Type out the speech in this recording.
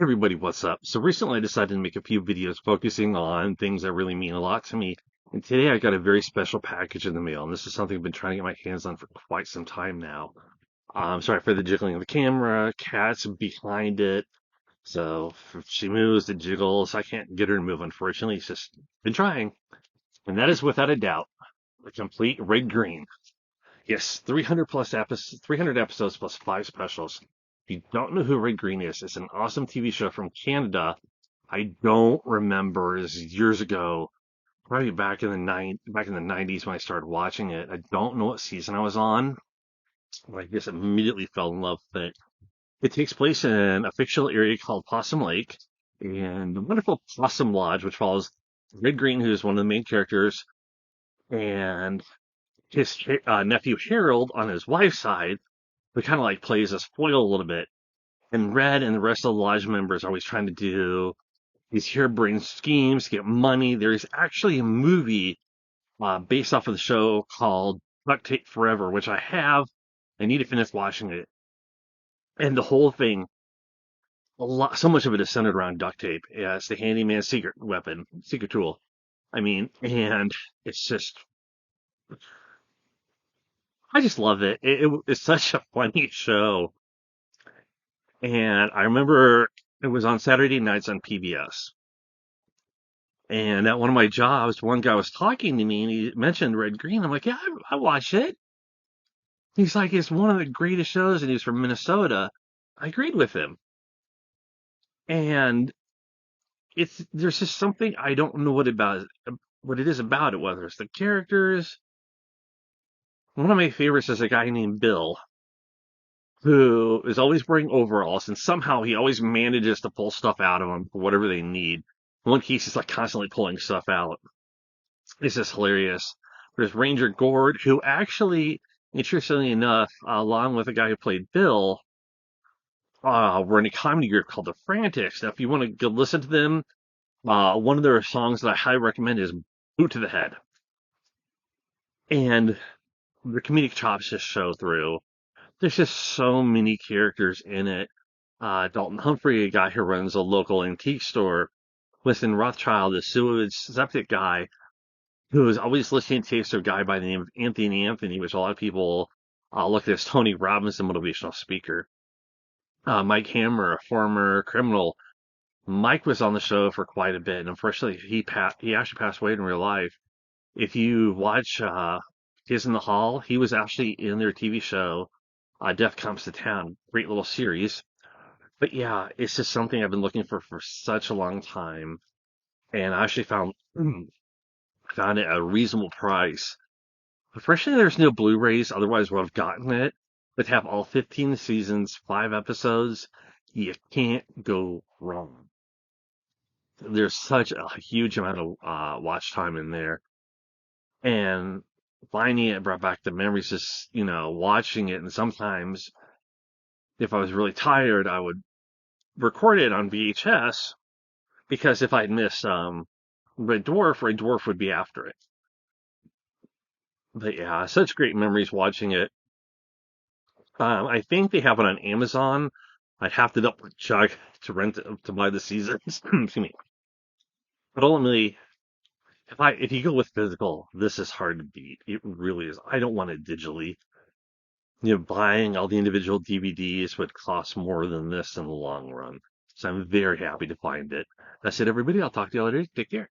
Everybody, what's up? So recently I decided to make a few videos focusing on things that really mean a lot to me. And today I got a very special package in the mail. And this is something I've been trying to get my hands on for quite some time now. Sorry for the jiggling of the camera. Cat's behind it. So if she moves, it jiggles. I can't get her to move, unfortunately. It's just been trying. And that is without a doubt the complete Red Green. Yes, 300 plus episodes, 300 episodes plus five specials. If you don't know who Red Green is, it's an awesome TV show from Canada. I don't remember. This is years ago, probably back in the 90s when I started watching it. I don't know what season I was on. But I just immediately fell in love with it. It takes place in a fictional area called Possum Lake, and the wonderful Possum Lodge, which follows Red Green, who is one of the main characters, and his nephew Harold on his wife's side, who kind of like plays as foil a little bit. And Red and the rest of the lodge members are always trying to do these harebrained schemes to get money. There's actually a movie based off of the show called Duct Tape Forever, which I have. I need to finish watching it. And the whole thing, so much of it is centered around duct tape. Yeah, it's the handyman's secret weapon, secret tool. I mean, and it's just, I just love it. It's such a funny show. And I remember it was on Saturday nights on PBS. And at one of my jobs, one guy was talking to me and he mentioned Red Green. I'm like, yeah, I watched it. He's like, it's one of the greatest shows, and he's from Minnesota. I agreed with him. And there's just something I don't know what it is about it, whether it's the characters. One of my favorites is a guy named Bill, who is always wearing overalls, and somehow he always manages to pull stuff out of them for whatever they need. One case is like constantly pulling stuff out. It's just hilarious. There's Ranger Gord, who actually, interestingly enough, along with the guy who played Bill, were in a comedy group called The Frantics. Now, if you want to go listen to them, one of their songs that I highly recommend is Boot to the Head. And the comedic chops just show through. There's just so many characters in it. Dalton Humphrey, a guy who runs a local antique store. Winston Rothschild, the sewage septic guy, who is always listening to tapes of a guy by the name of Anthony Anthony, which a lot of people look at as Tony Robbins, the motivational speaker. Mike Hammer, a former criminal. Mike was on the show for quite a bit, and unfortunately, he actually passed away in real life. If you watch Kids in the Hall, he was actually in their TV show, Death Comes to Town. Great little series. But yeah, it's just something I've been looking for such a long time, and I actually found it at a reasonable price. Unfortunately, there's no Blu-rays, otherwise I would have gotten it. But to have all 15 seasons, 5 episodes, you can't go wrong. There's such a huge amount of watch time in there. And finding it brought back the memories, just, watching it. And sometimes, if I was really tired, I would record it on VHS because if I'd missed Red Dwarf would be after it. But yeah, such great memories watching it. I think they have it on Amazon. I'd have to double check to rent it, to buy the seasons. Excuse me. But ultimately, if you go with physical, this is hard to beat. It really is. I don't want it digitally. Buying all the individual DVDs would cost more than this in the long run. So I'm very happy to find it. That's it, everybody. I'll talk to you later. Take care.